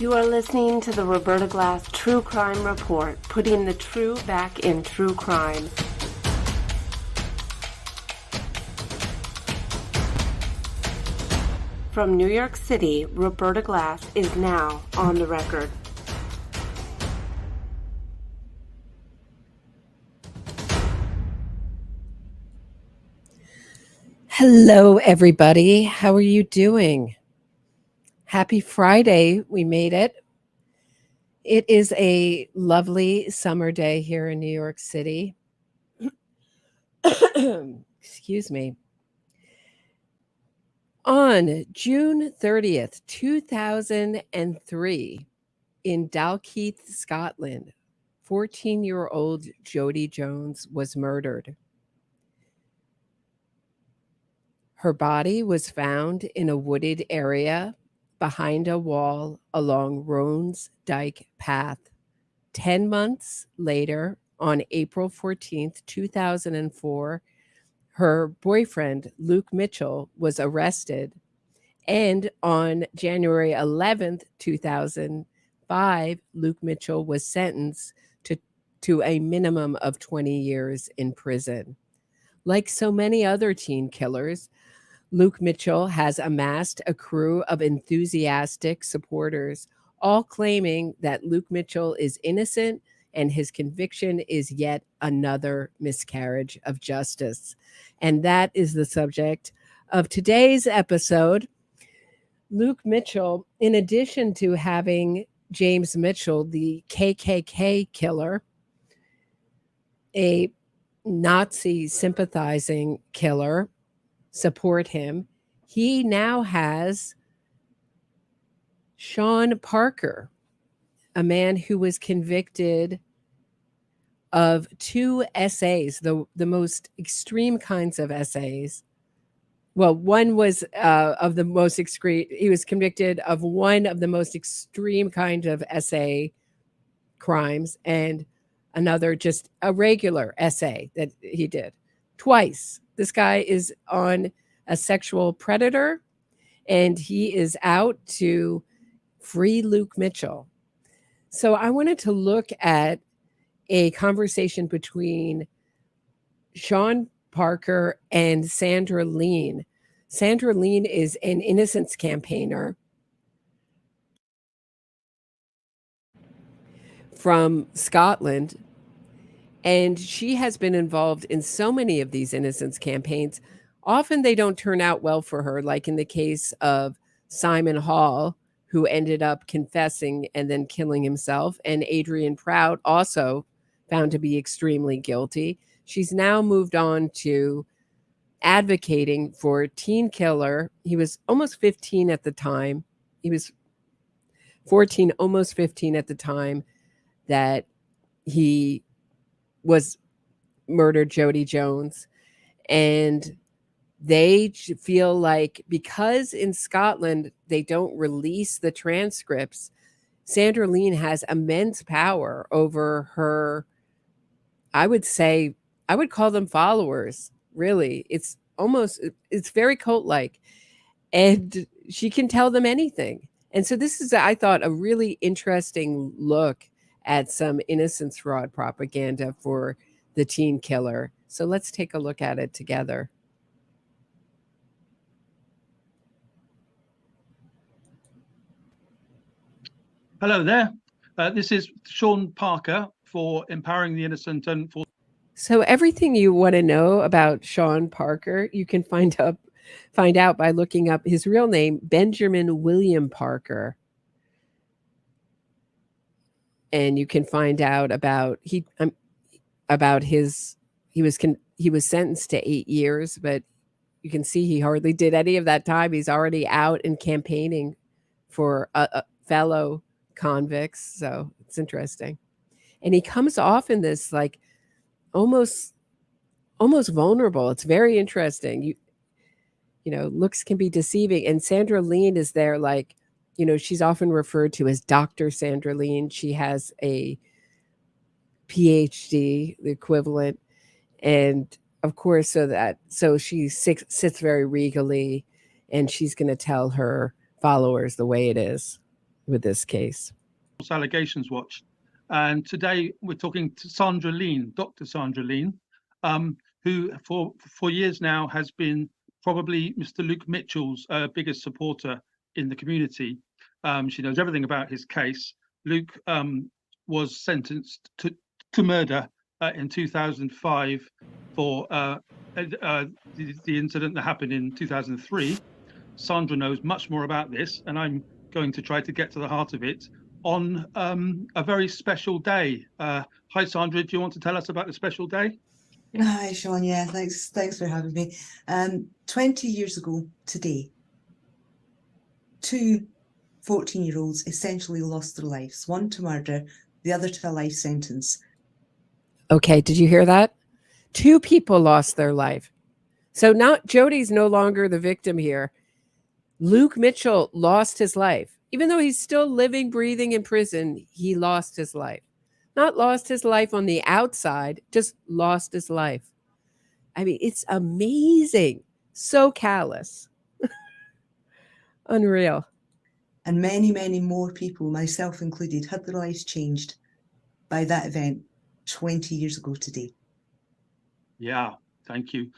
You are listening to the Roberta Glass True Crime Report, putting the true back in true crime. From New York City, Roberta Glass is now on the record. Hello, everybody. How are you doing? Happy Friday. We made it. It is a lovely summer day here in New York City. Excuse me. On June 30th, 2003, in Dalkeith, Scotland, 14-year-old Jodi Jones was murdered. Her body was found in a wooded area behind a wall along Roan's Dyke Path. 10 months later, on April 14th, 2004, her boyfriend, Luke Michell, was arrested. And on January 11th, 2005, Luke Michell was sentenced to a minimum of 20 years in prison. Like so many other teen killers, Luke Michell has amassed a crew of enthusiastic supporters, all claiming that Luke Michell is innocent and his conviction is yet another miscarriage of justice. And that is the subject of today's episode. Luke Michell, in addition to having James Mitchell, the KKK killer, a Nazi sympathizing killer, support him, he now has Sean Parker, a man who was convicted of 2 essays, the most extreme kinds of essays. Well, one was of the most extreme. He was convicted of one of the most extreme kind of essay crimes, and another just a regular essay that he did twice. This guy is on a sexual predator, and he is out to free Luke Michell. So I wanted to look at a conversation between Sean Parker and Sandra Lean. Sandra Lean is an innocence campaigner from Scotland, and she has been involved in so many of these innocence campaigns. Often they don't turn out well for her, like in the case of Simon Hall, who ended up confessing and then killing himself, and Adrian Prout, also found to be extremely guilty. She's now moved on to advocating for teen killer. He was almost 15 at the time. He was 14, almost 15 at the time that he was murdered, Jodi Jones. And they feel like because in Scotland they don't release the transcripts, Sandra Lean has immense power over her, I would call them followers, really. It's very cult-like. And she can tell them anything. And so this is, I thought, a really interesting look at some innocence fraud propaganda for the teen killer. So let's take a look at it together. Hello there. This is Sean Parker for Empowering the Innocent and for... So everything you want to know about Sean Parker, you can find out by looking up his real name, Benjamin William Parker. And you can find out about he was sentenced to 8 years, but you can see he hardly did any of that time. He's already out and campaigning for fellow convicts. So it's interesting. And he comes off in this like almost vulnerable. It's very interesting. You know, looks can be deceiving. And Sandra Lean is there, like, you know, she's often referred to as Dr. Sandra Lean. She has a PhD, the equivalent. And of course, so she sits very regally, and she's going to tell her followers the way it is. with this case. Allegations Watch. And today we're talking to Sandra Lean, Dr. Sandra Lean, who for years now has been probably Mr. Luke Mitchell's biggest supporter in the community. She knows everything about his case. Luke was sentenced to murder in 2005 for the incident that happened in 2003. Sandra knows much more about this, and I'm going to try to get to the heart of it on a very special day. Hi, Sandra. Do you want to tell us about the special day? Hi, Sean. Yeah, thanks for having me. 20 years ago today, two 14-year-olds essentially lost their lives, one to murder, the other to a life sentence. Okay, did you hear that? Two people lost their life. So now Jodi's no longer the victim here. Luke Mitchell lost his life. Even though he's still living, breathing in prison, he lost his life. Not lost his life on the outside, just lost his life. I mean, it's amazing. So callous. Unreal. And many, many more people, myself included, had their lives changed by that event 20 years ago today. Yeah, thank you.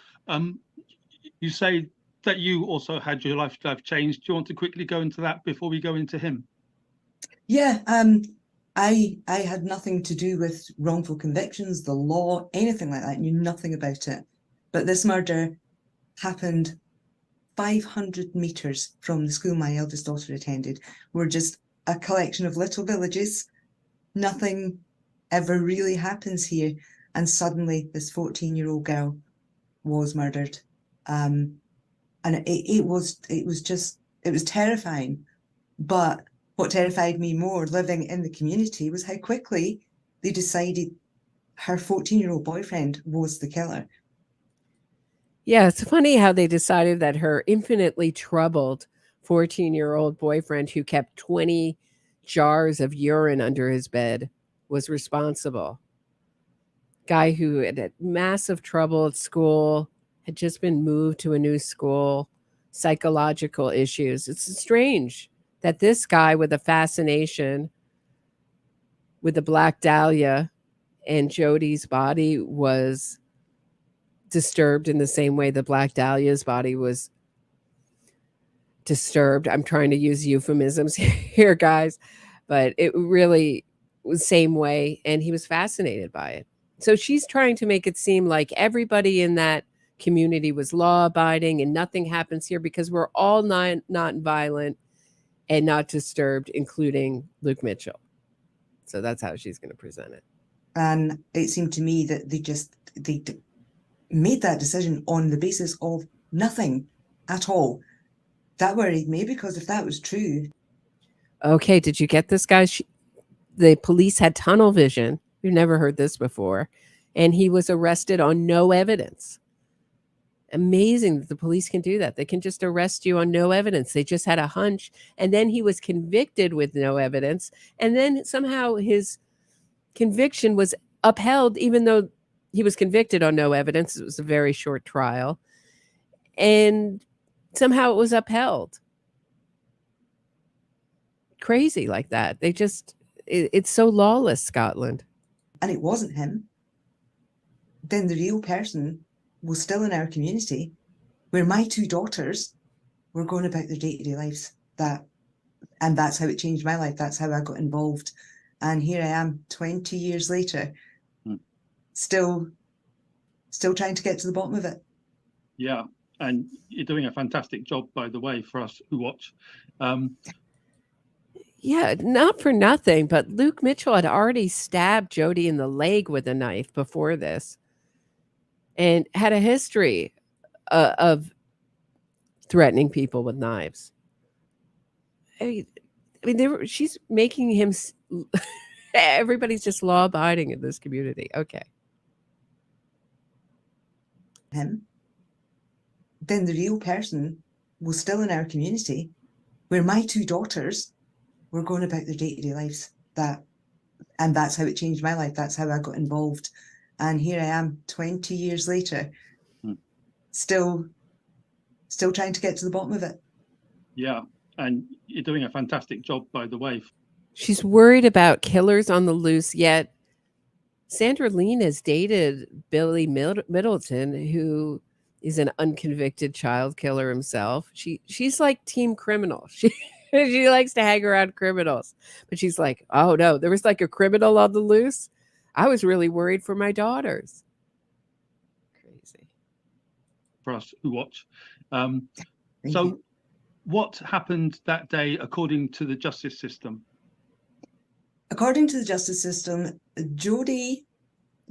You say that you also had your life changed. Do you want to quickly go into that before we go into him? Yeah, I had nothing to do with wrongful convictions, the law, anything like that. I knew nothing about it. But this murder happened 500 meters from the school my eldest daughter attended. We're just a collection of little villages. Nothing ever really happens here. And suddenly this 14-year-old girl was murdered. And it was terrifying. But what terrified me more living in the community was how quickly they decided her 14-year-old boyfriend was the killer. Yeah, it's funny how they decided that her infinitely troubled 14-year-old boyfriend who kept 20 jars of urine under his bed was responsible. Guy who had massive trouble at school, had just been moved to a new school, psychological issues. It's strange that this guy with a fascination with the Black Dahlia and Jodi's body was disturbed in the same way the Black Dahlia's body was disturbed. I'm trying to use euphemisms here, guys, but it really was the same way, and he was fascinated by it. So she's trying to make it seem like everybody in that community was law-abiding and nothing happens here because we're all not violent and not disturbed, including Luke Mitchell. So that's how she's going to present it. And it seemed to me that they made that decision on the basis of nothing at all. That worried me because if that was true. Okay, did you get this, guys? The police had tunnel vision. We've never heard this before. And he was arrested on no evidence. Amazing that the police can do that. They can just arrest you on no evidence. They just had a hunch. And then he was convicted with no evidence. And then somehow his conviction was upheld, even though he was convicted on no evidence. It was a very short trial. And somehow it was upheld. Crazy like that. It's so lawless, Scotland. And it wasn't him. Then the real person was still in our community, where my two daughters were going about their day-to-day lives. And that's how it changed my life. That's how I got involved. And here I am 20 years later, still trying to get to the bottom of it. Yeah, and you're doing a fantastic job, by the way, for us who watch. Yeah, not for nothing, but Luke Mitchell had already stabbed Jodi in the leg with a knife before this and had a history of threatening people with knives. I mean, she's making him... Everybody's just law-abiding in this community. Okay. Him. Then the real person was still in our community, where my two daughters were going about their day-to-day lives. And that's how it changed my life. That's how I got involved. And here I am 20 years later, still trying to get to the bottom of it. Yeah, And you're doing a fantastic job, by the way. She's worried about killers on the loose, yet Sandra Lean has dated Billy Middleton, who is an unconvicted child killer himself. She's like team criminal. She likes to hang around criminals. But she's like, oh no, there was like a criminal on the loose. I was really worried for my daughters. Crazy. For us who watch. So what happened that day according to the justice system? According to the justice system, Jodi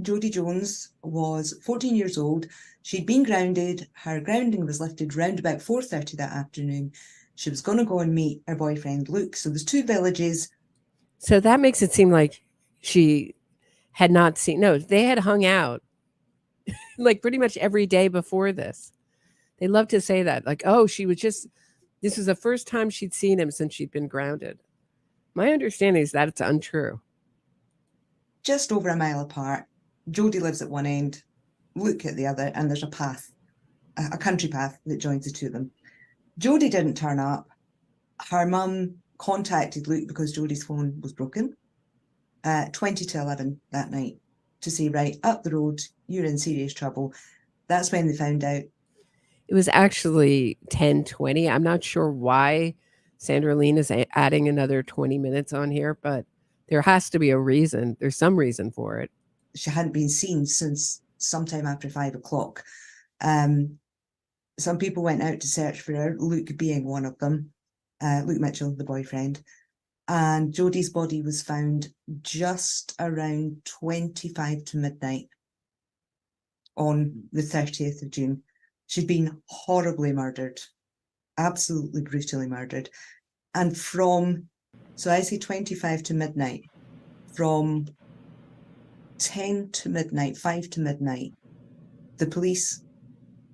Jones was 14 years old. She'd been grounded. Her grounding was lifted round about 4:30 that afternoon. She was going to go and meet her boyfriend, Luke. So there's 2 villages. So that makes it seem like she had not seen. No, they had hung out like pretty much every day before this. They love to say that. Like, oh, this was the first time she'd seen him since she'd been grounded. My understanding is that it's untrue. Just over a mile apart. Jodi lives at one end, Luke at the other, and there's a path, a country path that joins the 2 of them. Jodi didn't turn up. Her mum contacted Luke because Jodi's phone was broken, 20 to 11 that night, to say, right, up the road, you're in serious trouble. That's when they found out. It was actually 10:20. I'm not sure why Sandra Lean is adding another 20 minutes on here, but there has to be a reason. There's some reason for it. She hadn't been seen since sometime after 5 o'clock. Some people went out to search for her, Luke being one of them, Luke Michell, the boyfriend. And Jodi's body was found just around 25 to midnight on the 30th of June. She'd been horribly murdered, absolutely brutally murdered. And so I say 25 to midnight, from 10 to midnight, 5 to midnight, the police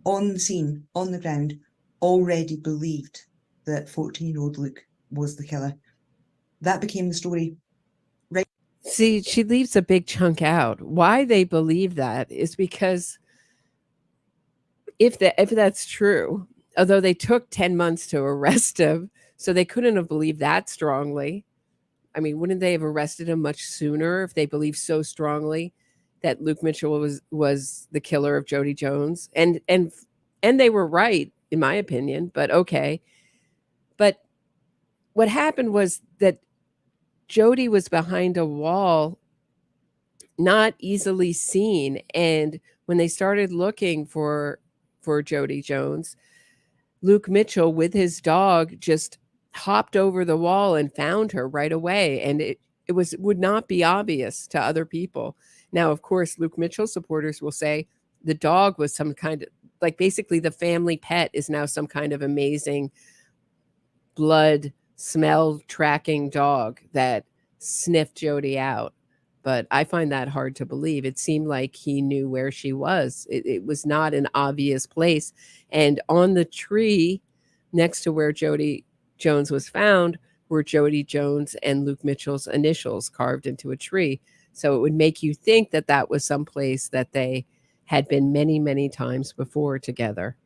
on the scene, on the ground, already believed that 14-year-old Luke was the killer. That became the story. Right. See, she leaves a big chunk out. Why they believe that is because if that's true, although they took 10 months to arrest him, so they couldn't have believed that strongly. I mean, wouldn't they have arrested him much sooner if they believed so strongly that Luke Michell was the killer of Jodi Jones? And they were right, in my opinion, but okay. But what happened was that Jodi was behind a wall, not easily seen. And when they started looking for Jodi Jones, Luke Michell with his dog just hopped over the wall and found her right away. And it would not be obvious to other people. Now, of course, Luke Mitchell supporters will say the dog was some kind of, like, basically the family pet is now some kind of amazing blood smell tracking dog that sniffed Jodi out. But I find that hard to believe. It seemed like he knew where she was. It was not an obvious place. And on the tree next to where Jodi Jones was found were Jodi Jones and Luke Mitchell's initials carved into a tree. So it would make you think that that was someplace that they had been many, many times before together.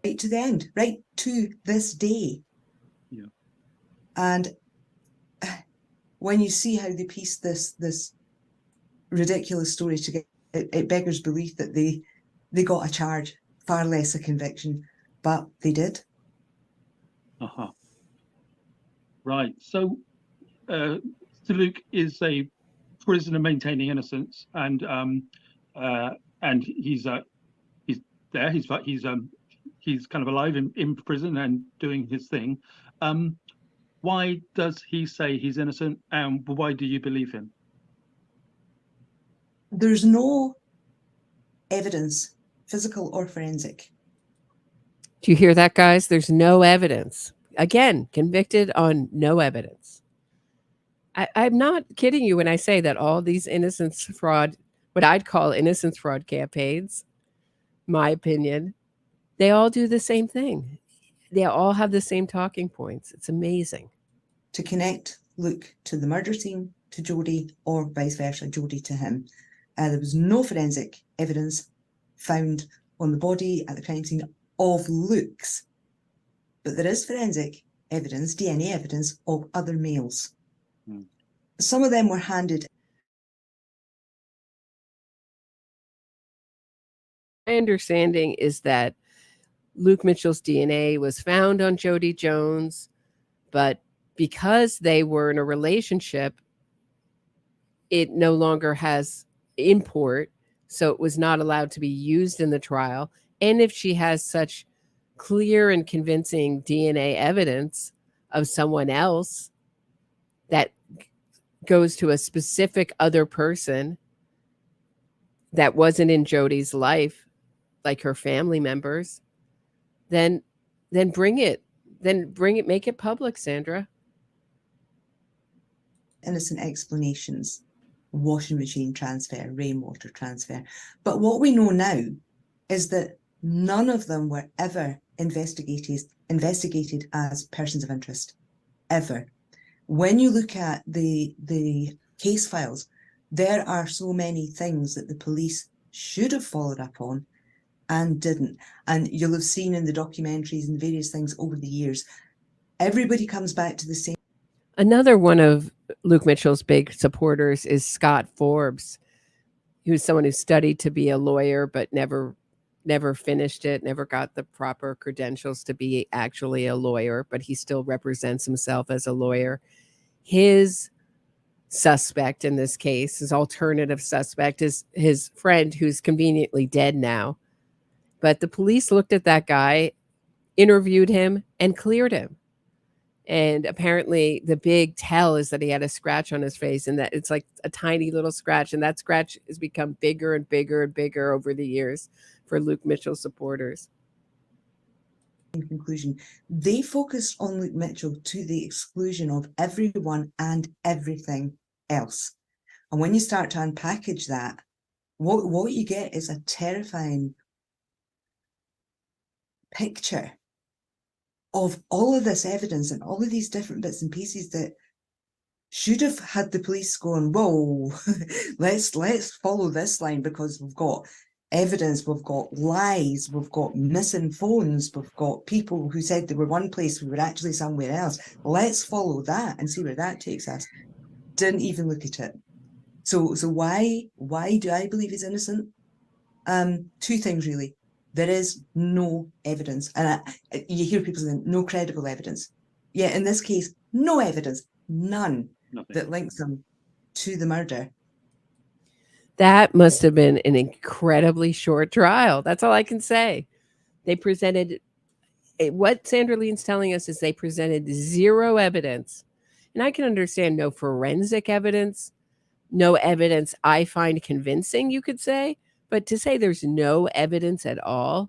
Right to the end, right to this day. Yeah. And when you see how they pieced this ridiculous story together, it beggars belief that they got a charge, far less a conviction, but they did. Uh-huh. Right. So Luke is a prisoner maintaining innocence, and he's there. He's kind of alive in prison and doing his thing. Why does he say he's innocent, and why do you believe him? There's no evidence, physical or forensic. Do you hear that, guys? There's no evidence. Again, convicted on no evidence. I'm not kidding you when I say that all these innocence fraud, what I'd call innocence fraud campaigns, my opinion, they all do the same thing. They all have the same talking points. It's amazing. To connect Luke to the murder scene, to Jodi, or vice versa, Jodi to him. There was no forensic evidence found on the body at the crime scene of Luke's but there is forensic evidence, DNA evidence of other males. Some of them were handed. My understanding is that Luke Mitchell's DNA was found on Jodi Jones, but because they were in a relationship, it no longer has import, so it was not allowed to be used in the trial. And if she has such clear and convincing DNA evidence of someone else that goes to a specific other person that wasn't in Jodi's life, like her family members, then bring it. Make it public, Sandra. Innocent explanations, washing machine transfer, rainwater transfer. But what we know now is that none of them were ever investigated as persons of interest, ever. When you look at the case files, there are so many things that the police should have followed up on and didn't. And you'll have seen in the documentaries and various things over the years, everybody comes back to the same. Another one of Luke Mitchell's big supporters is Scott Forbes, who's someone who studied to be a lawyer but never finished it, never got the proper credentials to be actually a lawyer, but he still represents himself as a lawyer. His suspect in this case, his alternative suspect, is his friend who's conveniently dead now. But the police looked at that guy, interviewed him, and cleared him. And apparently the big tell is that he had a scratch on his face, and that it's like a tiny little scratch. And that scratch has become bigger and bigger and bigger over the years for Luke Mitchell supporters. In conclusion, they focused on Luke Mitchell to the exclusion of everyone and everything else. And when you start to unpackage that, what you get is a terrifying picture of all of this evidence and all of these different bits and pieces that should have had the police going, whoa, let's follow this line, because we've got evidence, we've got lies, we've got missing phones, we've got people who said they were one place, we were actually somewhere else. Let's follow that and see where that takes us. Didn't even look at it. So why do I believe he's innocent? Two things really. There is no evidence, and you hear people saying no credible evidence. Yeah, in this case, no evidence, none. Nothing that links them to the murder. That must have been an incredibly short trial. That's all I can say. They presented, what Sandra Lean's telling us is they presented zero evidence. And I can understand no forensic evidence, no evidence I find convincing, you could say. But to say there's no evidence at all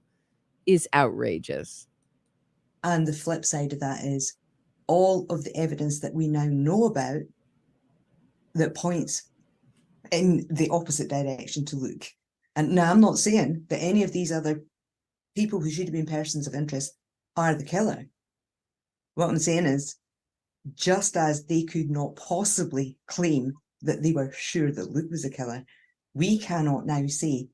is outrageous. And the flip side of that is all of the evidence that we now know about that points in the opposite direction to Luke. And now I'm not saying that any of these other people who should have been persons of interest are the killer. What I'm saying is, just as they could not possibly claim that they were sure that Luke was a killer, we cannot now say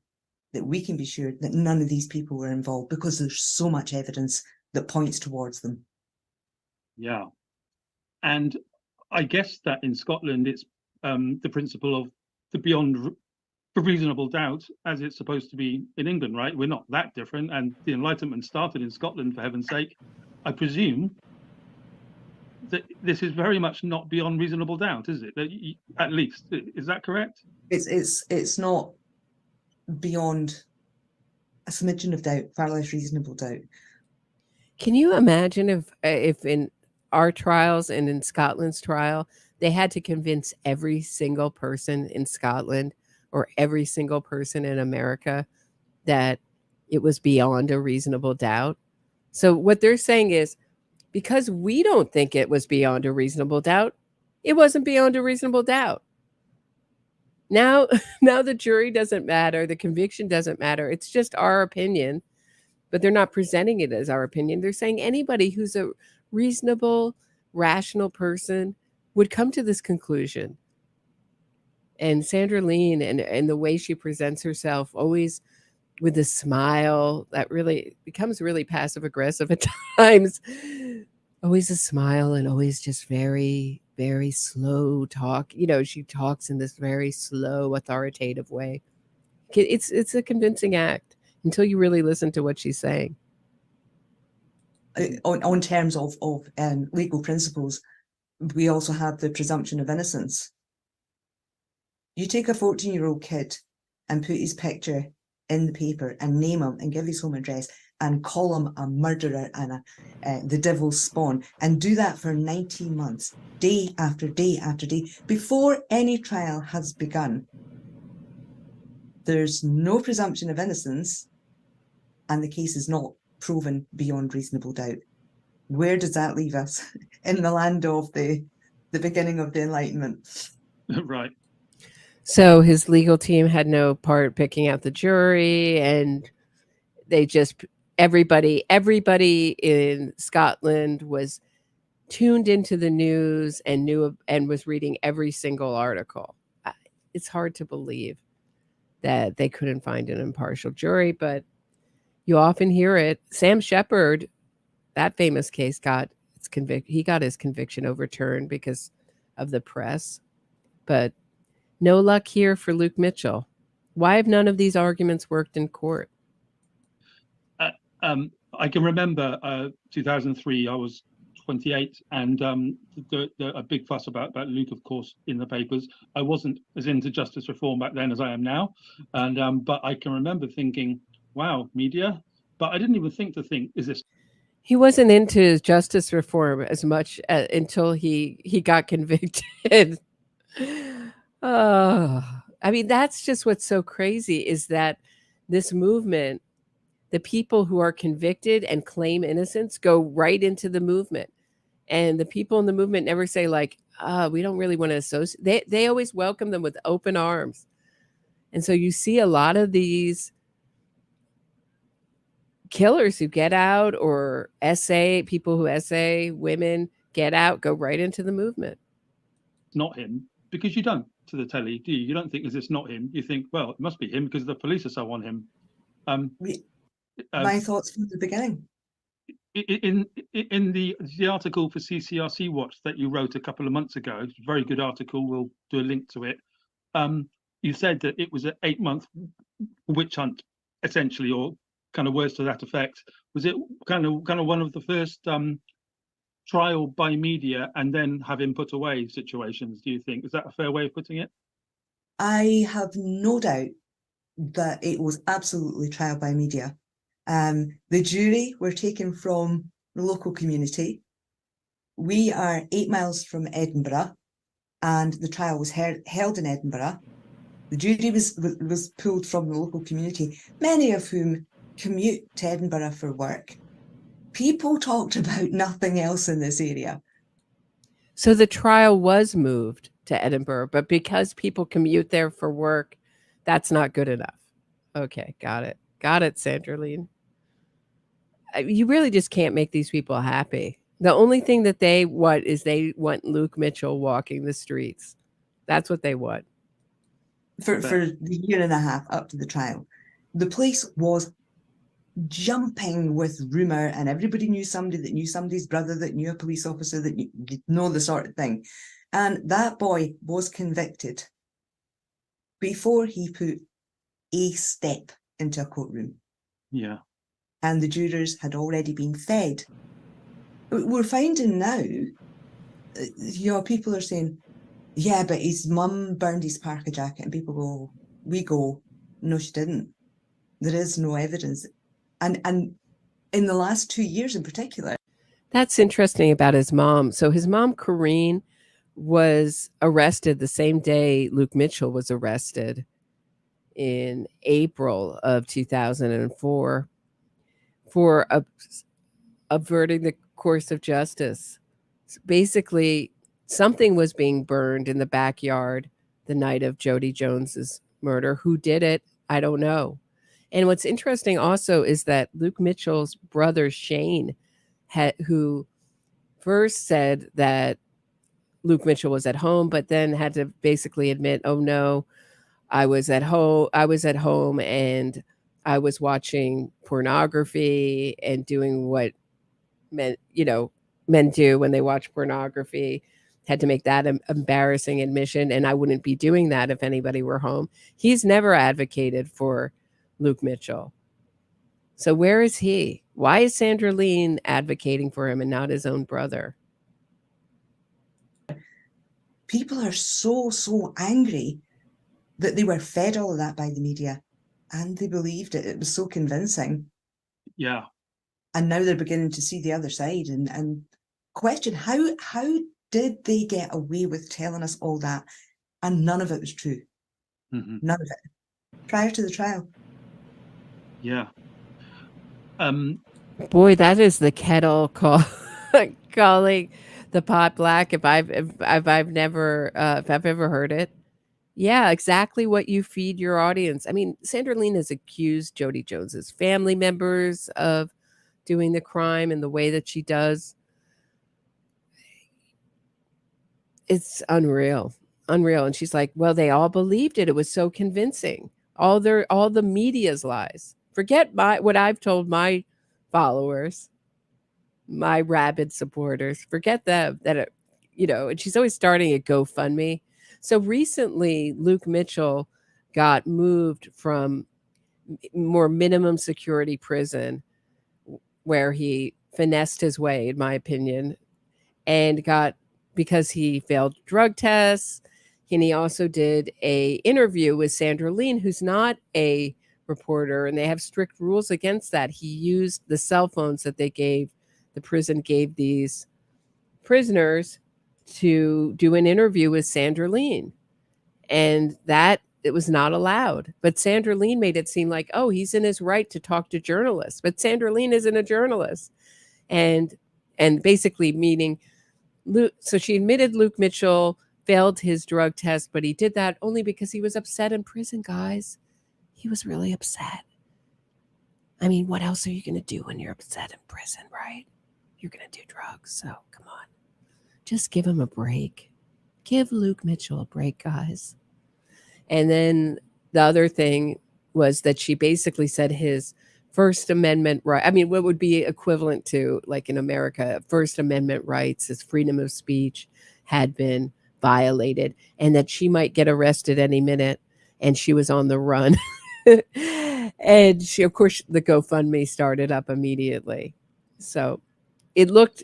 that we can be sure that none of these people were involved, because there's so much evidence that points towards them. Yeah. And I guess that in Scotland, it's the principle of the beyond reasonable doubt, as it's supposed to be in England, right? We're not that different. And the Enlightenment started in Scotland, for heaven's sake. I presume that this is very much not beyond reasonable doubt, is it? At least, is that correct? It's not beyond a smidgen of doubt, far less reasonable doubt. Can you imagine if in our trials and in Scotland's trial, they had to convince every single person in Scotland or every single person in America that it was beyond a reasonable doubt? So what they're saying is, because we don't think it was beyond a reasonable doubt, it wasn't beyond a reasonable doubt. Now the jury doesn't matter. The conviction doesn't matter. It's just our opinion, but they're not presenting it as our opinion. They're saying anybody who's a reasonable, rational person would come to this conclusion. And Sandra Lean and the way she presents herself always with a smile that really becomes really passive aggressive at times. Always a smile and always just very, very slow talk. She talks in this very slow, authoritative way. It's a convincing act until you really listen to what she's saying. On terms of legal principles, we also have the presumption of innocence. You take a 14-year-old kid and put his picture in the paper and name him and give his home address and call him a murderer and the devil's spawn, and do that for 19 months, day after day after day, before any trial has begun. There's no presumption of innocence, and the case is not proven beyond reasonable doubt. Where does that leave us in the land of the beginning of the Enlightenment? Right. So his legal team had no part picking out the jury, and they just everybody in Scotland was tuned into the news and knew and was reading every single article. It's hard to believe that they couldn't find an impartial jury, but you often hear it. Sam Shepard, that famous case, he got his conviction overturned because of the press, but no luck here for Luke Michell. Why have none of these arguments worked in court? I can remember 2003, I was 28, and a big fuss about Luke, of course, in the papers. I wasn't as into justice reform back then as I am now, and but I can remember thinking, wow, media. But I didn't even think, is this? He wasn't into justice reform as much until he got convicted. I mean, that's just what's so crazy, is that this movement, the people who are convicted and claim innocence go right into the movement. And the people in the movement never say, like, we don't really want to associate. They always welcome them with open arms. And so you see a lot of these killers who get out, or people who essay women get out, go right into the movement. Not him, because you don't, to the telly, do you? You don't think, is this not him? You think, well, it must be him because the police are so on him. My thoughts from the beginning. In the article for CCRC Watch that you wrote a couple of months ago, it's a very good article, we'll do a link to it. You said that it was an 8-month witch hunt, essentially, or kind of words to that effect. Was it kind of one of the first trial by media and then have him put away situations, do you think? Is that a fair way of putting it? I have no doubt that it was absolutely trial by media. The jury were taken from the local community. We are 8 miles from Edinburgh, and the trial was held in Edinburgh. The jury was pulled from the local community, many of whom commute to Edinburgh for work. People talked about nothing else in this area. So the trial was moved to Edinburgh, but because people commute there for work, that's not good enough. Okay, got it, Sandra Lean. You really just can't make these people happy. The only thing that they want is they want Luke Michell walking the streets. That's what they want. For the year and a half up to the trial, the place was jumping with rumour, and everybody knew somebody that knew somebody's brother that knew a police officer, that you know, the sort of thing. And that boy was convicted before he put a step into a courtroom. Yeah. And the jurors had already been fed. We're finding now, people are saying, yeah, but his mum burned his parka jacket, and people go, no, she didn't. There is no evidence. And in the last 2 years in particular. That's interesting about his mom. So his mom, Corinne, was arrested the same day Luke Michell was arrested in April of 2004 for averting the course of justice. So basically, something was being burned in the backyard the night of Jodi Jones's murder. Who did it? I don't know. And what's interesting also is that Luke Mitchell's brother, Shane, who first said that Luke Michell was at home, but then had to basically admit, oh no, I was at home and I was watching pornography and doing what men do when they watch pornography, had to make that embarrassing admission, and I wouldn't be doing that if anybody were home. He's never advocated for Luke Michell. So where is he? Why is Sandra Lean advocating for him and not his own brother? People are so angry that they were fed all of that by the media and they believed it. It was so convincing. Yeah. And now they're beginning to see the other side and question how did they get away with telling us all that and none of it was true? Mm-hmm. None of it. Prior to the trial. Yeah. Boy, that is the kettle calling the pot black. If I've ever heard it. Yeah, exactly what you feed your audience. I mean, Sandra Lean has accused Jodi Jones's family members of doing the crime in the way that she does. It's unreal. And she's like, well, they all believed it. It was so convincing. All the media's lies. Forget what I've told my followers, my rabid supporters. Forget them. And she's always starting a GoFundMe. So recently, Luke Michell got moved from more minimum security prison, where he finessed his way, in my opinion, and because he failed drug tests. And he also did a interview with Sandra Lean, who's not a reporter, and they have strict rules against that. He used the cell phones that the prison gave these prisoners to do an interview with Sandra Lean, and that it was not allowed. But Sandra Lean made it seem like, oh, he's in his right to talk to journalists. But Sandra Lean isn't a journalist, and basically meaning so she admitted Luke Michell failed his drug test, but he did that only because he was upset in prison, guys. He was really upset. I mean, what else are you going to do when you're upset in prison, right? You're going to do drugs. So come on. Just give him a break. Give Luke Michell a break, guys. And then the other thing was that she basically said his First Amendment right. I mean, what would be equivalent to, like in America, First Amendment rights, his freedom of speech had been violated, and that she might get arrested any minute, and she was on the run. And she, of course, the GoFundMe started up immediately. So it looked,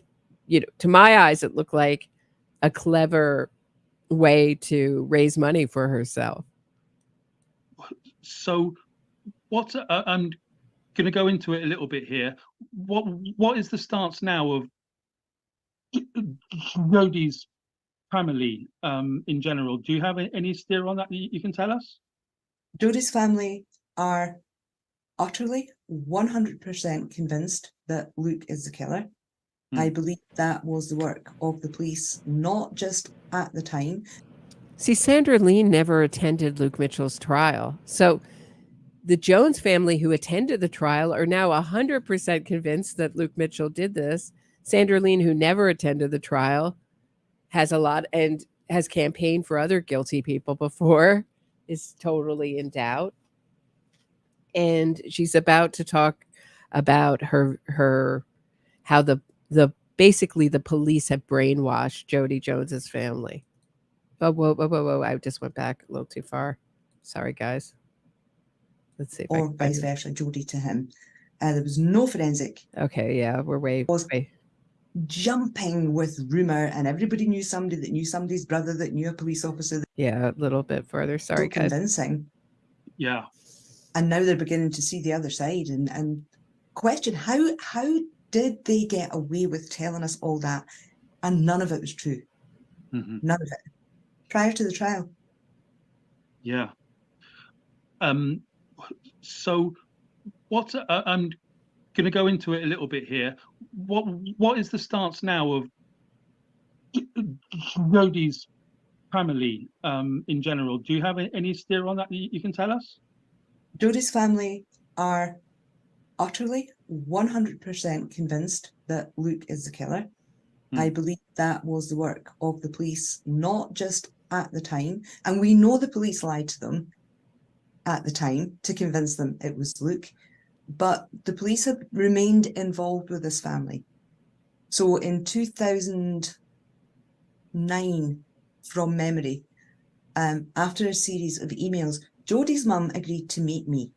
to my eyes, it looked like a clever way to raise money for herself. So what I'm going to go into it a little bit here. What is the stance now of Jodi's family in general? Do you have any steer on that you can tell us? Jodi's family are utterly 100% convinced that Luke is the killer. I believe that was the work of the police, not just at the time. See, Sandra Lean never attended Luke Mitchell's trial. So the Jones family who attended the trial are now 100% convinced that Luke Michell did this. Sandra Lean, who never attended the trial, has a lot and has campaigned for other guilty people before, is totally in doubt. And she's about to talk about her how the basically the police have brainwashed Jodi Jones's family. Oh, whoa. I just went back a little too far. Sorry, guys. Let's see. Or vice versa, Jodi to him. There was no forensic. Okay, yeah, we're way jumping with rumor, and everybody knew somebody that knew somebody's brother that knew a police officer. Yeah, a little bit further. Sorry, so convincing. Yeah. And now they're beginning to see the other side and question how did they get away with telling us all that and none of it was true? Mm-hmm. None of it. Prior to the trial. Yeah. So what I'm going to go into it a little bit here. What is the stance now of Jodi's family in general? Do you have any steer on that you can tell us? Jodi's family are utterly 100% convinced that Luke is the killer. I believe that was the work of the police, not just at the time. And we know the police lied to them. at the time to convince them it was Luke, but the police had remained involved with this family. So in 2009, from memory, after a series of emails, Jodi's mum agreed to meet me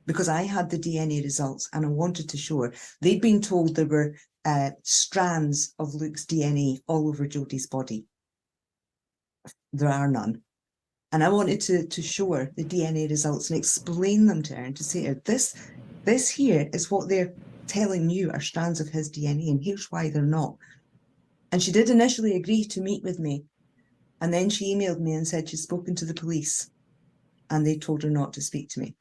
because I had the DNA results and I wanted to show her. They'd been told there were strands of Luke's DNA all over Jodi's body. There are none. And I wanted to show her the DNA results and explain them to her and to say to her, this here is what they're telling you are strands of his DNA, and here's why they're not. And she did initially agree to meet with me. And then she emailed me and said she'd spoken to the police and they told her not to speak to me.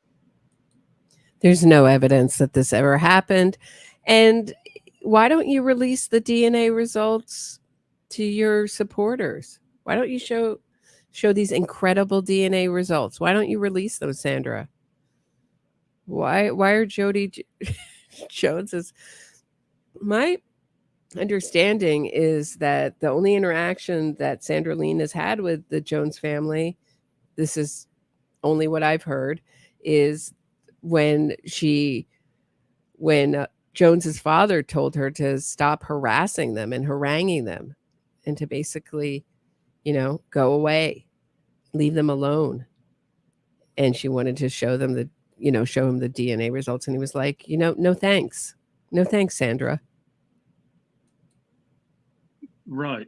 There's no evidence that this ever happened. And why don't you release the DNA results to your supporters? Why don't you show these incredible DNA results? Why don't you release them, Sandra? Why are Jodi Jones's? My understanding is that the only interaction that Sandra Lean has had with the Jones family, this is only what I've heard, is when Jones's father told her to stop harassing them and haranguing them and to basically, go away, leave them alone. And she wanted to show him the DNA results. And he was like, no, thanks. No, thanks, Sandra. Right.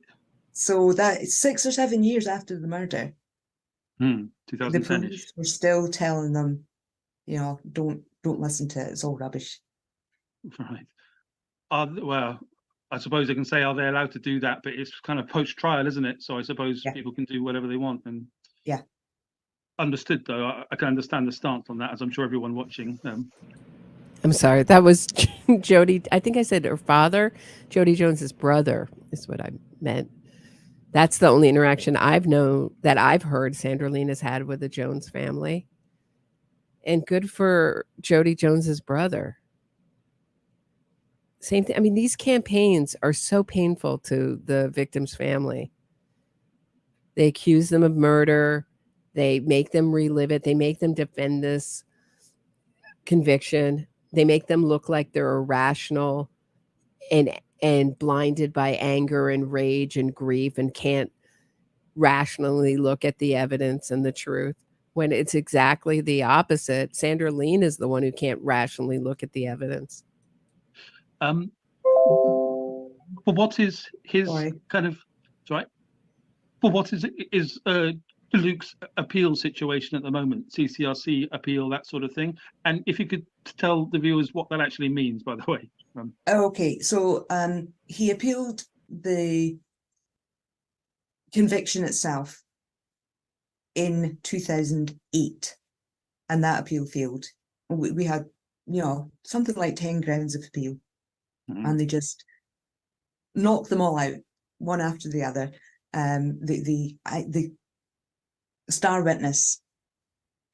So that is 6 or 7 years after the murder. 2010. The police were still telling them, don't listen to it. It's all rubbish. Right. Well, I suppose they can say, are they allowed to do that? But it's kind of post-trial, isn't it? So I suppose people can do whatever they want. And yeah. Understood, though. I can understand the stance on that, as I'm sure everyone watching. I'm sorry. That was Jodi. I think I said her father. Jodi Jones's brother is what I meant. That's the only interaction I've heard Sandra Lean has had with the Jones family. And good for Jodi Jones's brother. Same thing. I mean, these campaigns are so painful to the victim's family. They accuse them of murder. They make them relive it. They make them defend this conviction. They make them look like they're irrational and blinded by anger and rage and grief and can't rationally look at the evidence and the truth, when it's exactly the opposite. Sandra Lean is the one who can't rationally look at the evidence. But what is his kind of right? But what is Luke's appeal situation at the moment? CCRC appeal, that sort of thing. And if you could tell the viewers what that actually means, by the way. Okay, so he appealed the conviction itself in 2008, and that appeal failed. We had, something like 10 grounds of appeal, and they just knocked them all out, one after the other. The star witness,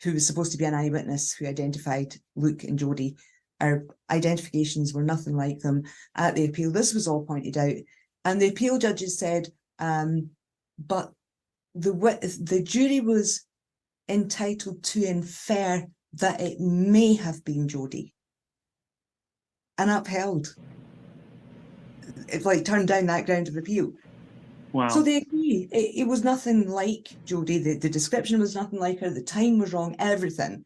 who was supposed to be an eyewitness, who identified Luke and Jodi, our identifications were nothing like them at the appeal. This was all pointed out, and the appeal judges said, but the jury was entitled to infer that it may have been Jodi, and upheld. It turned down that ground of appeal. Wow. So they agree. It was nothing like Jodi. The description was nothing like her. The time was wrong, everything.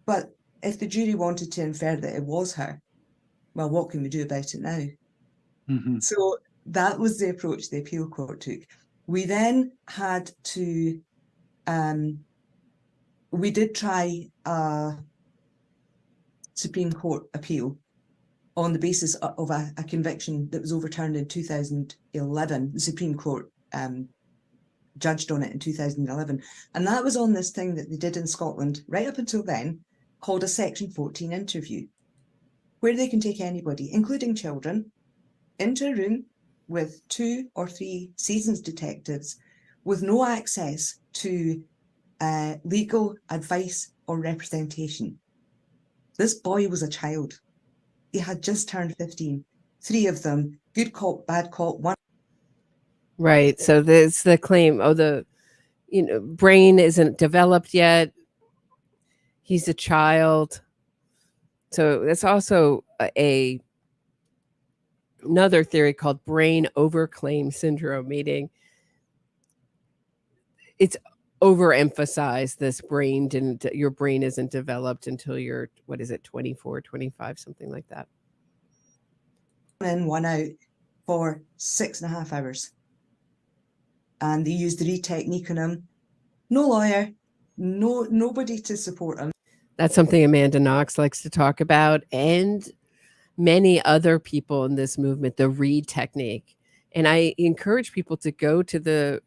But if the jury wanted to infer that it was her, well, what can we do about it now? So that was the approach the appeal court took. We then had to, we did try a Supreme Court appeal on the basis of a conviction that was overturned in 2011. The Supreme Court judged on it in 2011. And that was on this thing that they did in Scotland right up until then, called a Section 14 interview, where they can take anybody, including children, into a room with 2 or 3 seasoned detectives with no access to legal advice or representation. This boy was a child. He had just turned 15. 3 of them, good cop, bad cop, one. Right. So there's the claim, the brain isn't developed yet. he's a child. So that's also another theory called brain overclaim syndrome, meaning it's overemphasized. Your brain isn't developed until you're, 24, 25, something like that. In, one out for 6.5 hours. And they used the Reed technique on him. No lawyer, nobody to support him. That's something Amanda Knox likes to talk about, and many other people in this movement, the Reed technique. And I encourage people to go to the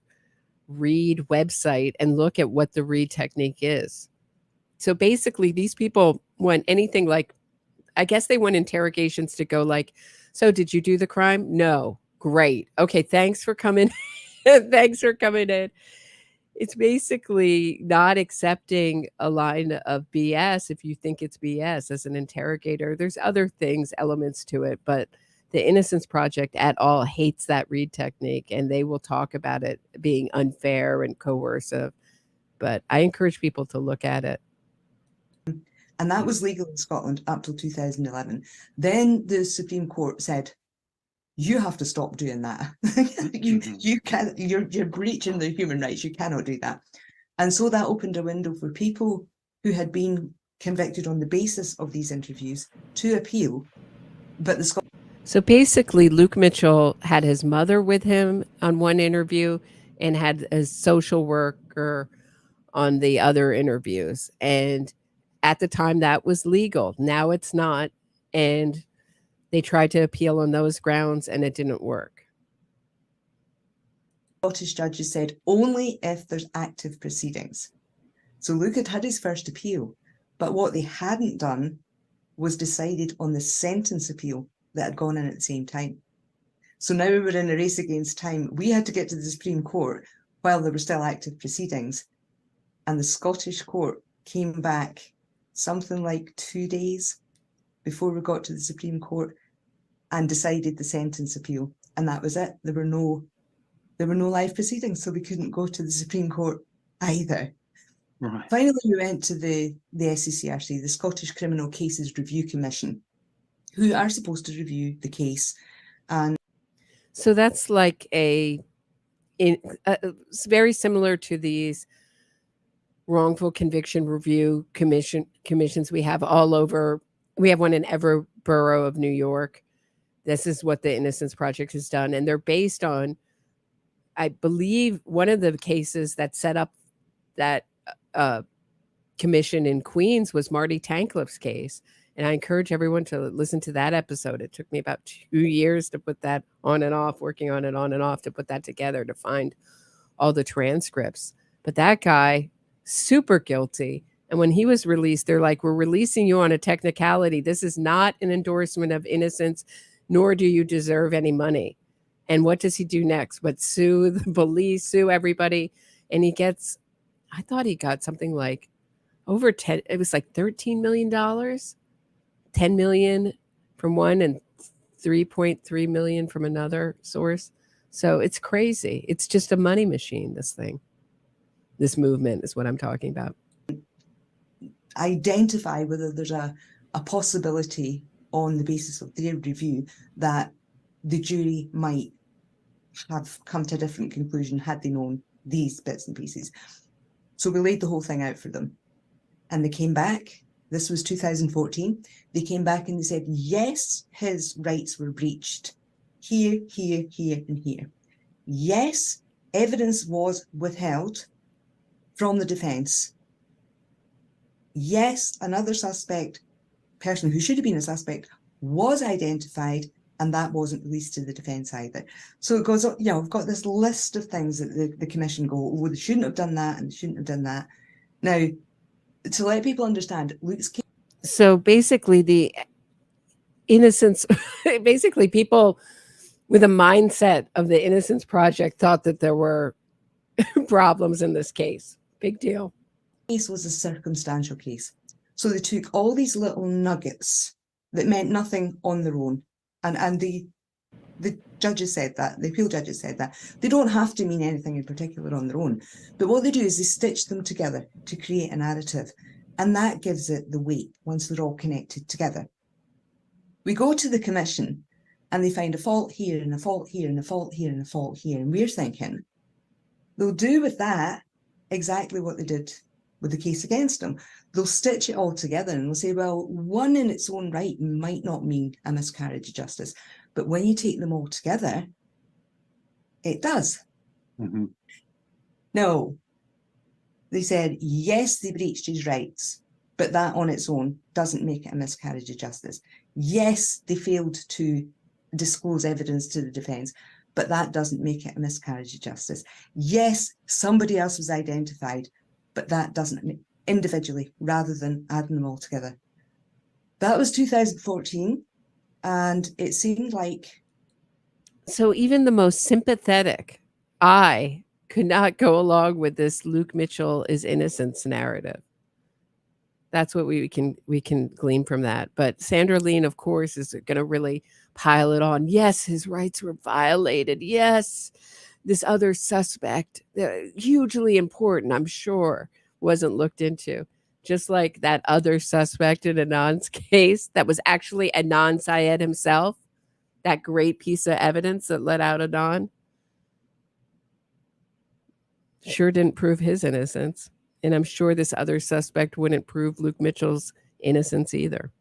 Reed website and look at what the Reed technique is. So basically, these people want anything like, I guess they want interrogations to go like, so did you do the crime? No. Great. Okay, thanks for coming. Thanks for coming in. It's basically not accepting a line of BS if you think it's BS as an interrogator. There's other things, elements to it, but the Innocence Project at all hates that Reed technique, and they will talk about it being unfair and coercive. But I encourage people to look at it. And that was legal in Scotland up till 2011. Then the Supreme Court said, you have to stop doing that. you can't, you're breaching the human rights. You cannot do that. And so that opened a window for people who had been convicted on the basis of these interviews to appeal. But so basically, Luke Michell had his mother with him on one interview and had a social worker on the other interviews. And at the time, that was legal. Now it's not. And they tried to appeal on those grounds, and it didn't work. Scottish judges said only if there's active proceedings. So Luke had his first appeal, but what they hadn't done was decided on the sentence appeal that had gone in at the same time. So now we were in a race against time. We had to get to the Supreme Court while there were still active proceedings. And the Scottish court came back something like 2 days before we got to the Supreme Court and decided the sentence appeal. And that was it. There were no live proceedings, so we couldn't go to the Supreme Court either. Right. Finally, we went to the SCCRC, the Scottish Criminal Cases Review Commission, who are supposed to review the case. And so that's like it's very similar to these wrongful conviction review commissions we have all over. We have one in every borough of New York. This is what the Innocence Project has done. And they're based on, I believe, one of the cases that set up that commission in Queens was Marty Tankliff's case. And I encourage everyone to listen to that episode. It took me about 2 years to put that on and off, working on it on and off, to put that together, to find all the transcripts. But that guy, super guilty. And when he was released, they're like, we're releasing you on a technicality. This is not an endorsement of innocence, nor do you deserve any money. And what does he do next? But sue the police, sue everybody. And he gets, I thought he got something like over 10, it was like $13 million, 10 million from one and 3.3 million from another source. So it's crazy. It's just a money machine, this thing. This movement is what I'm talking about. Identify whether there's a possibility on the basis of their review that the jury might have come to a different conclusion had they known these bits and pieces. So we laid the whole thing out for them. And they came back. This was 2014. They came back and they said, yes, his rights were breached here, here, here, and here. Yes, evidence was withheld from the defence. Yes, another suspect, person who should have been a suspect, was identified, and that wasn't released to the defence either. So it goes, you know, we've got this list of things that the commission go, oh, they shouldn't have done that and they shouldn't have done that. Now, to let people understand, Luke's case. So basically, the Innocence, basically people with a mindset of the Innocence Project thought that there were problems in this case. Big deal. Case was a circumstantial case. So they took all these little nuggets that meant nothing on their own. And the judges said that, the appeal judges said that. They don't have to mean anything in particular on their own. But what they do is they stitch them together to create a narrative. And that gives it the weight once they're all connected together. We go to the commission and they find a fault here and a fault here and a fault here and a fault here. And we're thinking, they'll do with that exactly what they did with the case against them. They'll stitch it all together and they'll say, well, one in its own right might not mean a miscarriage of justice, but when you take them all together, it does. Mm-hmm. No. They said, yes, they breached his rights, but that on its own doesn't make it a miscarriage of justice. Yes, they failed to disclose evidence to the defence, but that doesn't make it a miscarriage of justice. Yes, somebody else was identified, but that doesn't, individually, rather than adding them all together. That was 2014, and it seemed like... So even the most sympathetic I could not go along with this Luke Michell is innocence narrative. That's what we can glean from that. But Sandra Lean, of course, is going to really pile it on. Yes, his rights were violated. Yes, this other suspect, hugely important, I'm sure, wasn't looked into. Just like that other suspect in Adnan's case that was actually Adnan Syed himself, that great piece of evidence that let out Adnan. Sure didn't prove his innocence. And I'm sure this other suspect wouldn't prove Luke Mitchell's innocence either.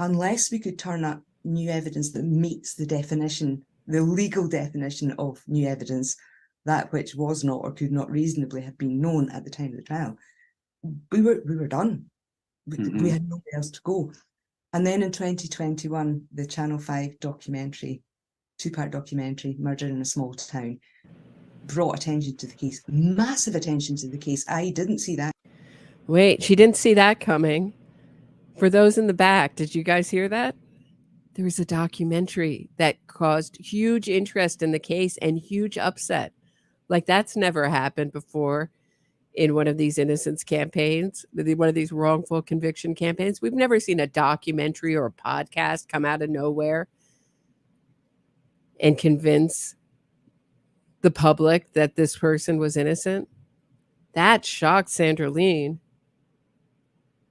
Unless we could turn up new evidence that meets the definition, the legal definition of new evidence, that which was not or could not reasonably have been known at the time of the trial, we were done. We had nowhere else to go. And then in 2021, the Channel 5 documentary, two-part documentary, Murder in a Small Town, brought attention to the case, massive attention to the case. I didn't see that. Wait, she didn't see that coming. For those in the back, did you guys hear that? There was a documentary that caused huge interest in the case and huge upset. Like that's never happened before in one of these innocence campaigns, one of these wrongful conviction campaigns. We've never seen a documentary or a podcast come out of nowhere and convince the public that this person was innocent. That shocked Sandra Lean.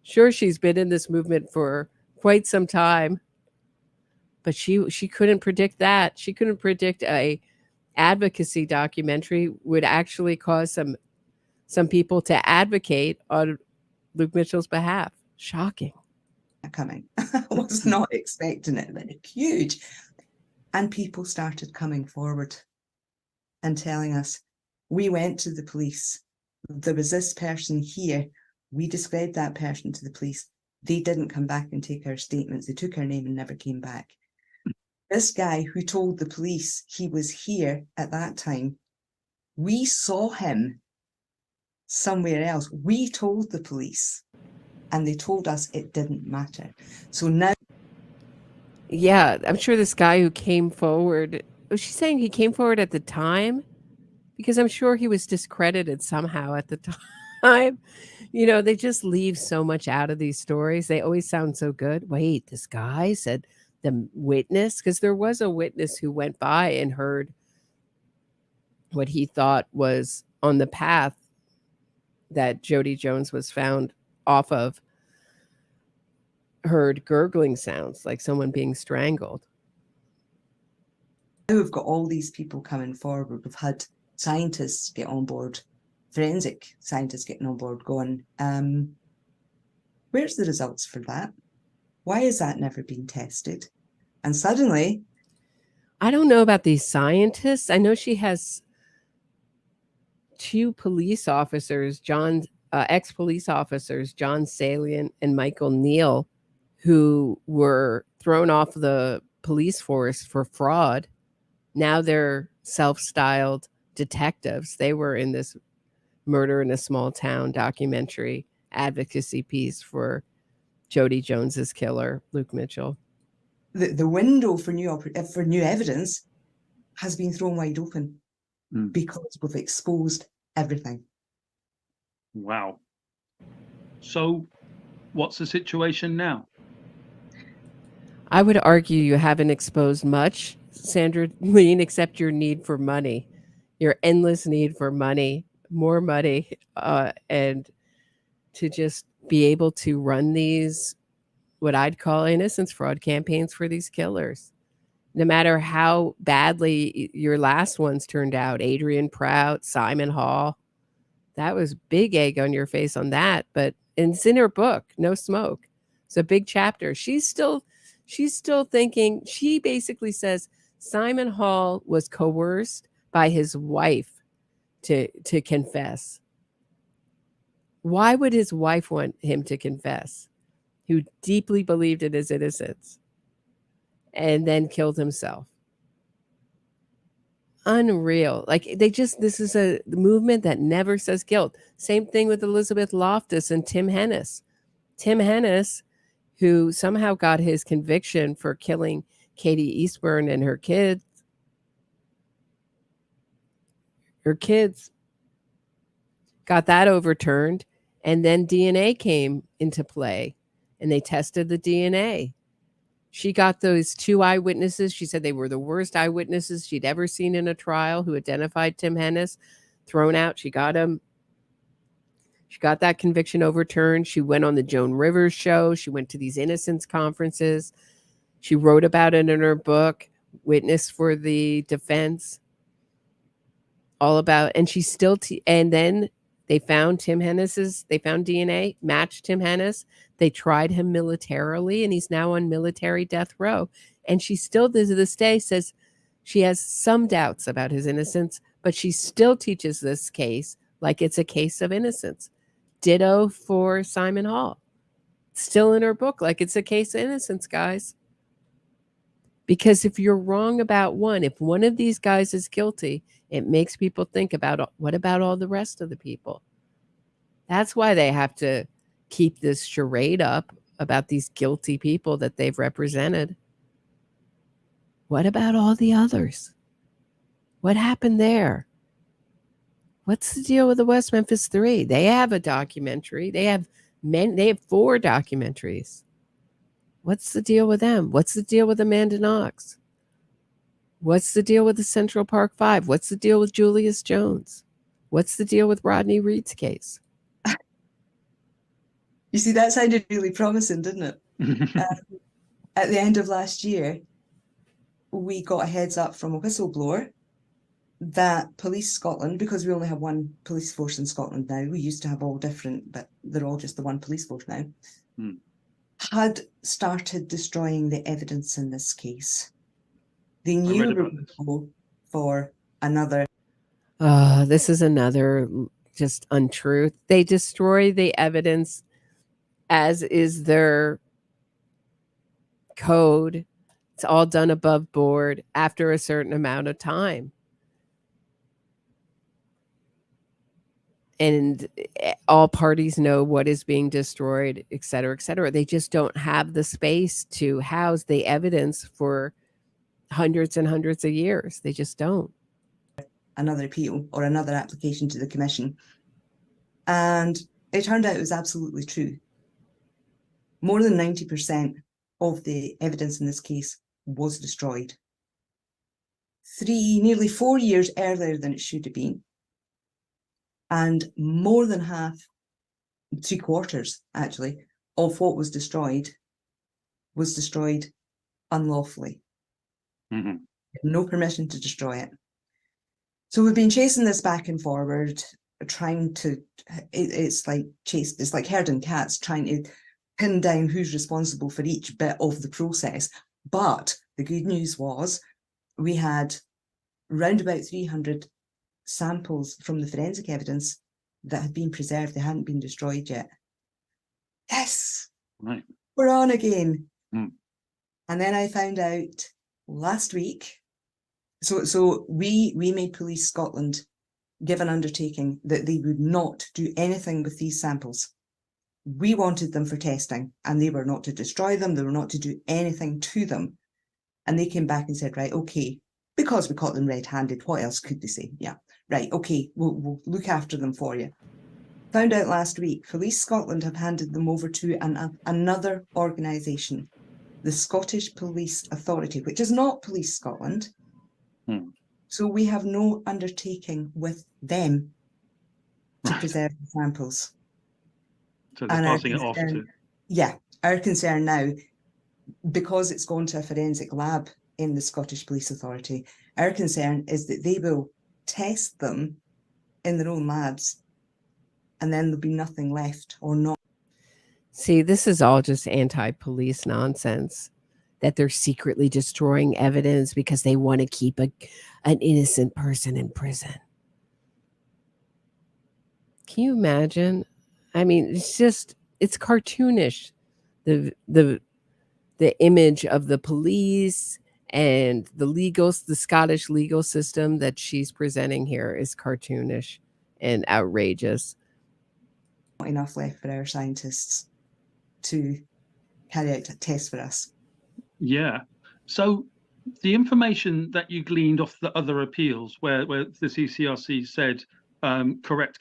Sure, she's been in this movement for quite some time, but she couldn't predict that. She couldn't predict a advocacy documentary would actually cause some people to advocate on Luke Mitchell's behalf. Shocking. Coming. I was not expecting it. Like, huge. And people started coming forward and telling us, we went to the police. There was this person here. We described that person to the police. They didn't come back and take our statements. They took our name and never came back. This guy who told the police he was here at that time, we saw him somewhere else. We told the police and they told us it didn't matter. So now... Yeah, I'm sure this guy who came forward, was she saying he came forward at the time? Because I'm sure he was discredited somehow at the time. You know, they just leave so much out of these stories. They always sound so good. Wait, this guy said the witness, because there was a witness who went by and heard what he thought was on the path that Jodi Jones was found off of, heard gurgling sounds like someone being strangled. Now we've got all these people coming forward. We've had scientists get on board, forensic scientists getting on board going, where's the results for that? Why has that never been tested? And suddenly... I don't know about these scientists. I know she has two police officers, ex-police officers, John Salient and Michael Neal, who were thrown off the police force for fraud. Now they're self-styled detectives. They were in this Murder in a Small Town documentary advocacy piece for Jodi Jones's killer, Luke Mitchell. The window for new evidence has been thrown wide open because we've exposed everything. Wow. So what's the situation now? I would argue you haven't exposed much, Sandra Lean, except your need for money, your endless need for money, more money, and to just be able to run these, what I'd call innocence fraud campaigns for these killers. No matter how badly your last ones turned out, Adrian Prout, Simon Hall, that was big egg on your face on that. But it's in her book, No Smoke. It's a big chapter. She's still thinking, she basically says Simon Hall was coerced by his wife to confess. Why would his wife want him to confess? Who deeply believed in his innocence and then killed himself. Unreal. Like this is a movement that never says guilt. Same thing with Elizabeth Loftus and Tim Hennis. Tim Hennis, who somehow got his conviction for killing Katie Eastburn and her kids. Her kids got that overturned, and then DNA came into play, and they tested the DNA. She got those 2 eyewitnesses. She said they were the worst eyewitnesses she'd ever seen in a trial who identified Tim Hennis, thrown out. She got him. She got that conviction overturned. She went on the Joan Rivers show. She went to these innocence conferences. She wrote about it in her book, Witness for the Defense. All about, and she still, and then they found Tim Hennis's, they found DNA, matched Tim Hennis. They tried him militarily, and he's now on military death row. And she still, to this day, says she has some doubts about his innocence, but she still teaches this case like it's a case of innocence. Ditto for Simon Hall. Still in her book, like it's a case of innocence, guys. Because if you're wrong about one, if one of these guys is guilty, it makes people think about, what about all the rest of the people? That's why they have to keep this charade up about these guilty people that they've represented. What about all the others? What happened there? What's the deal with the West Memphis 3? They have a documentary. They have 4 documentaries. What's the deal with them? What's the deal with Amanda Knox? What's the deal with the Central Park 5? What's the deal with Julius Jones? What's the deal with Rodney Reed's case? You see, that sounded really promising, didn't it? At the end of last year, we got a heads up from a whistleblower that Police Scotland, because we only have one police force in Scotland now, we used to have all different, but they're all just the one police force now, had started destroying the evidence in this case. They knew we were going for another. This is another just untruth. They destroy the evidence, as is their code. It's all done above board after a certain amount of time. And all parties know what is being destroyed, et cetera, et cetera. They just don't have the space to house the evidence for hundreds and hundreds of years. They just don't. Another appeal or another application to the commission. And it turned out it was absolutely true. More than 90% of the evidence in this case was destroyed. Nearly 4 years earlier than it should have been. And more than half, 3/4 actually, of what was destroyed unlawfully. No permission to destroy it. So we've been chasing this back and forward, trying to, it's like herding cats, trying to pin down who's responsible for each bit of the process. But the good news was we had round about 300 samples from the forensic evidence that had been preserved. They hadn't been destroyed yet. Yes, right. We're on again. And then I found out last week, so we made Police Scotland give an undertaking that they would not do anything with these samples. We wanted them for testing, and they were not to destroy them, they were not to do anything to them. And they came back and said, right, okay, because we caught them red-handed, what else could they say? Yeah, right, okay, we'll look after them for you. Found out last week, Police Scotland have handed them over to another organisation, the Scottish Police Authority, which is not Police Scotland. So we have no undertaking with them to preserve the samples. So they're And our passing it off to. concern, yeah, our concern now, because it's gone to a forensic lab in the Scottish Police Authority, our concern is that they will test them in their own labs, and then there'll be nothing left or not. See, this is all just anti-police nonsense, that they're secretly destroying evidence because they want to keep an innocent person in prison. Can you imagine? I mean, it's cartoonish. The image of the police and the Scottish legal system that she's presenting here is cartoonish and outrageous. Not enough left for our scientists to carry out tests for us. Yeah. So the information that you gleaned off the other appeals, where the CCRC said correct,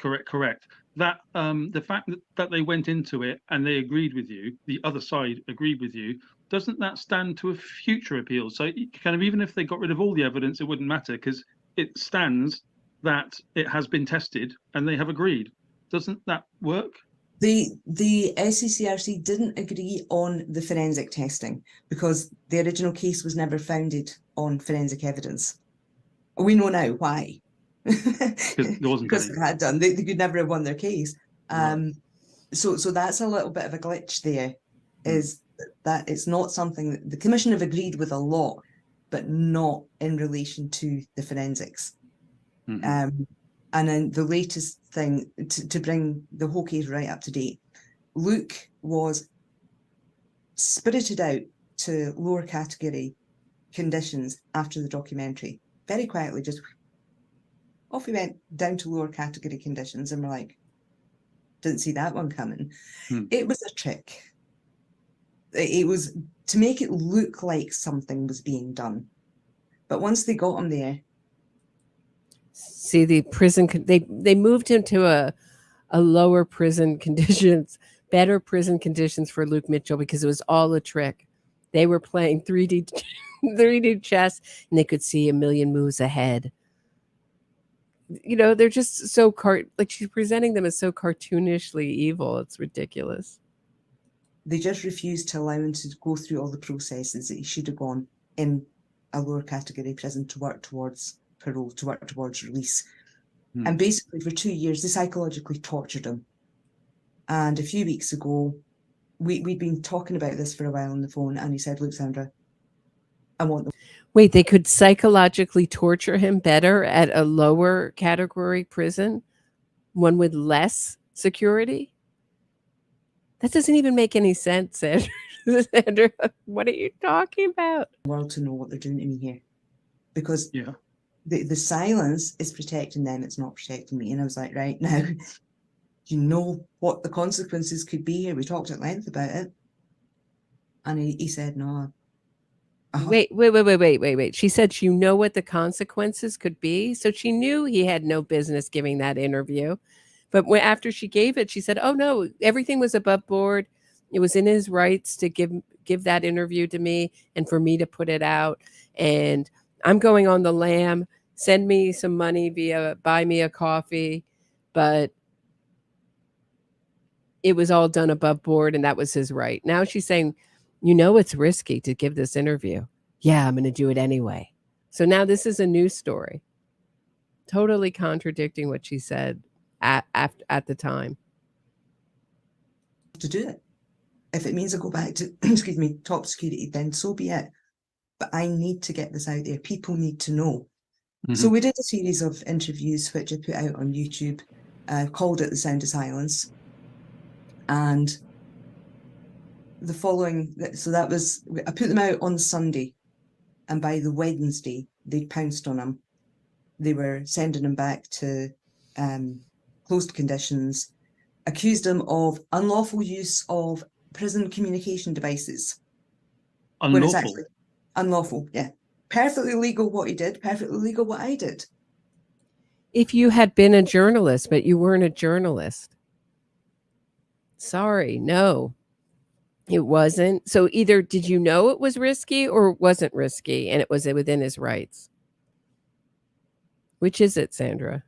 that the fact that they went into it and they agreed with you, the other side agreed with you, doesn't that stand to a future appeal? So kind of even if they got rid of all the evidence, it wouldn't matter because it stands that it has been tested and they have agreed. Doesn't that work? The SCCRC didn't agree on the forensic testing because the original case was never founded on forensic evidence. We know now why. Because there wasn't because any. they had done. They could never have won their case. Right. So that's a little bit of a glitch there, is that it's not something that the Commission have agreed with a lot, but not in relation to the forensics. Mm-hmm. And then the latest thing to bring the whole case right up to date, Luke was spirited out to lower category conditions after the documentary. Very quietly, just off he went down to lower category conditions, and we're like, didn't see that one coming. It was a trick. It was to make it look like something was being done. But once they got him there, see, the prison, they moved him to a lower prison conditions, better prison conditions for Luke Mitchell because it was all a trick. They were playing 3D chess, and they could see a million moves ahead. You know, they're just so like she's presenting them as so cartoonishly evil. It's ridiculous. They just refused to allow him to go through all the processes that he should have gone in a lower category prison to work towards parole, to work towards release. And basically for 2 years, they psychologically tortured him. And a few weeks ago, we'd been talking about this for a while on the phone, and he said, look, Sandra, I want them. Wait, they could psychologically torture him better at a lower category prison, one with less security? That doesn't even make any sense, Sandra. Sandra, what are you talking about? The world to know what they're doing to me here. Because the silence is protecting them, it's not protecting me. And I was like, right, now, you know what the consequences could be here. We talked at length about it. And he said, no. Wait. She said, you know what the consequences could be? So she knew he had no business giving that interview. But after she gave it, she said, oh, no, everything was above board. It was in his rights to give that interview to me and for me to put it out. And I'm going on the lam. Send me some money buy me a coffee. But it was all done above board, and that was his right. Now she's saying, you know, it's risky to give this interview. Yeah, I'm going to do it anyway. So now this is a news story, totally contradicting what she said at the time. To do it. If it means I go back to, excuse me, top security, then so be it. But I need to get this out there. People need to know. So we did a series of interviews, which I put out on YouTube, called it The Sound of Silence. And the following, so that was, I put them out on Sunday. And by the Wednesday, they'd pounced on him. They were sending him back to closed conditions, accused him of unlawful use of prison communication devices. Unlawful? When it's actually unlawful, yeah. Perfectly legal what he did, perfectly legal what I did. If you had been a journalist, but you weren't a journalist. Sorry, no. It wasn't. So either did you know it was risky or it wasn't risky and it was within his rights? Which is it, Sandra?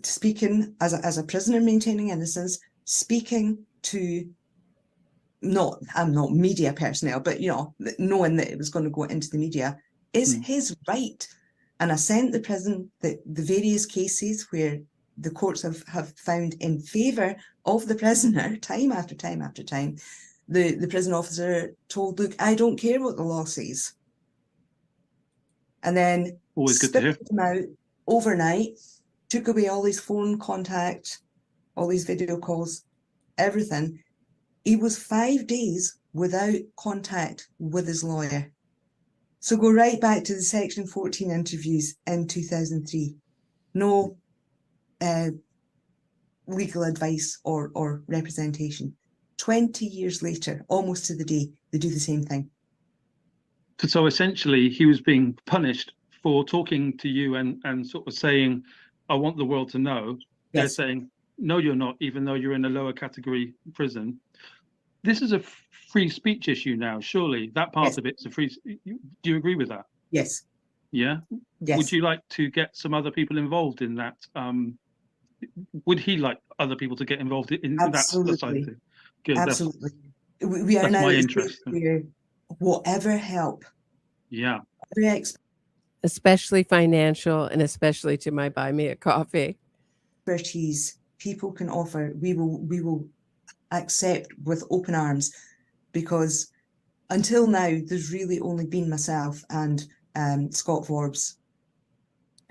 Speaking as a prisoner maintaining innocence, speaking to, I'm not media personnel, but knowing that it was going to go into the media is his right. And I sent the prison the various cases where the courts have found in favour of the prisoner time after time after time. The prison officer told, look, I don't care what the law says. And then spitted him out overnight, took away all his phone contact, all these video calls, everything. He was 5 days without contact with his lawyer. So go right back to the Section 14 interviews in 2003. No legal advice or representation. 20 years later, almost to the day, they do the same thing. So essentially, he was being punished for talking to you and sort of saying, I want the world to know. Yes. They're saying, no, you're not, even though you're in a lower category prison. This is a free speech issue now, surely. That part of it's a free. Do you agree with that? Yes. Yeah? Yes. Would you like to get some other people involved in that? Would he like other people to get involved in that society? Good. Absolutely. We are now my interest. Where whatever help. Yeah. Especially financial, and especially to my buy me a coffee. Expertise people can offer, we will accept with open arms, because until now there's really only been myself and Scott Forbes,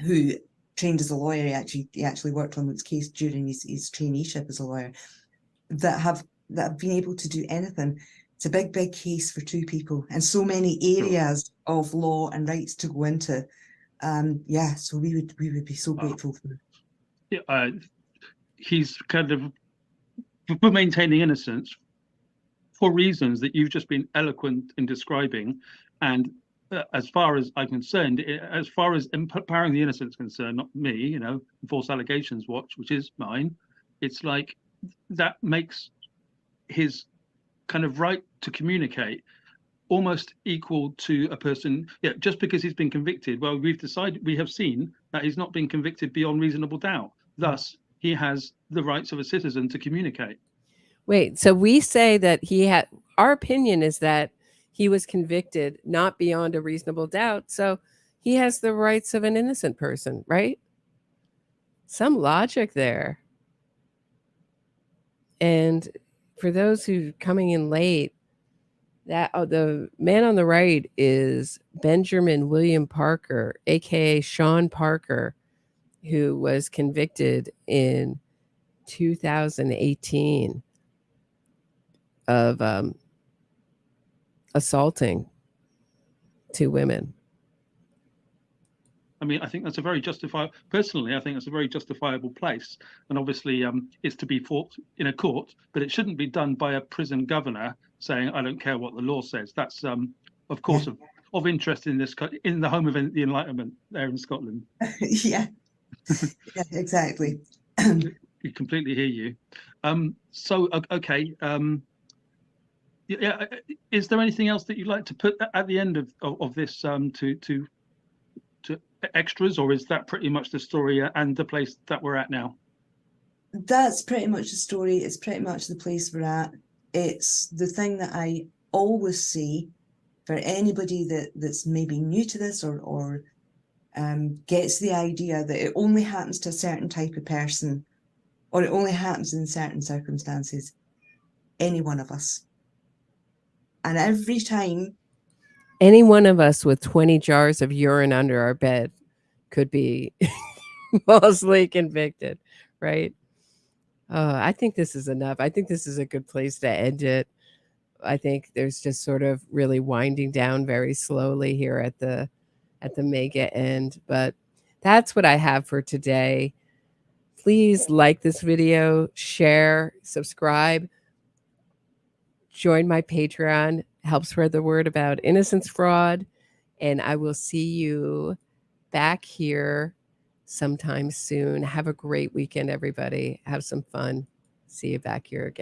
who trained as a lawyer. He actually worked on this case during his traineeship as a lawyer, that have been able to do anything. It's a big case for two people, and so many areas of law and rights to go into. So we would be so grateful for it. Yeah, he's kind of for maintaining innocence for reasons that you've just been eloquent in describing, and as far as I'm concerned, as far as empowering the innocent is concerned, not me, false allegations watch, which is mine, it's like that makes his kind of right to communicate almost equal to a person. Just because he's been convicted, well, we have seen that he's not been convicted beyond reasonable doubt. Thus, he has the rights of a citizen to communicate. Wait, so we say that our opinion is that he was convicted not beyond a reasonable doubt, so he has the rights of an innocent person, right? Some logic there. And for those who coming in late, the man on the right is Benjamin William Parker, aka Sean Parker, who was convicted in 2018 of assaulting two women. I mean, I think that's a very justifiable. Personally, I think that's a very justifiable place, and obviously, it's to be fought in a court, but it shouldn't be done by a prison governor saying, "I don't care what the law says." That's, of course, of interest in the home of the Enlightenment there in Scotland. Yeah, exactly. I completely hear you. So, okay. Is there anything else that you'd like to put at the end of this to extras, or is that pretty much the story and the place that we're at now? That's pretty much the story. It's pretty much the place we're at. It's the thing that I always say for anybody that's maybe new to this or gets the idea that it only happens to a certain type of person, or it only happens in certain circumstances. Any one of us. And every time, any one of us with 20 jars of urine under our bed could be falsely convicted, right? I think this is enough. I think this is a good place to end it. I think there's just sort of really winding down very slowly here at the mega end. But that's what I have for today. Please like this video, share, subscribe, join my Patreon. Help spread the word about innocence fraud. And I will see you back here sometime soon. Have a great weekend, everybody. Have some fun. See you back here again.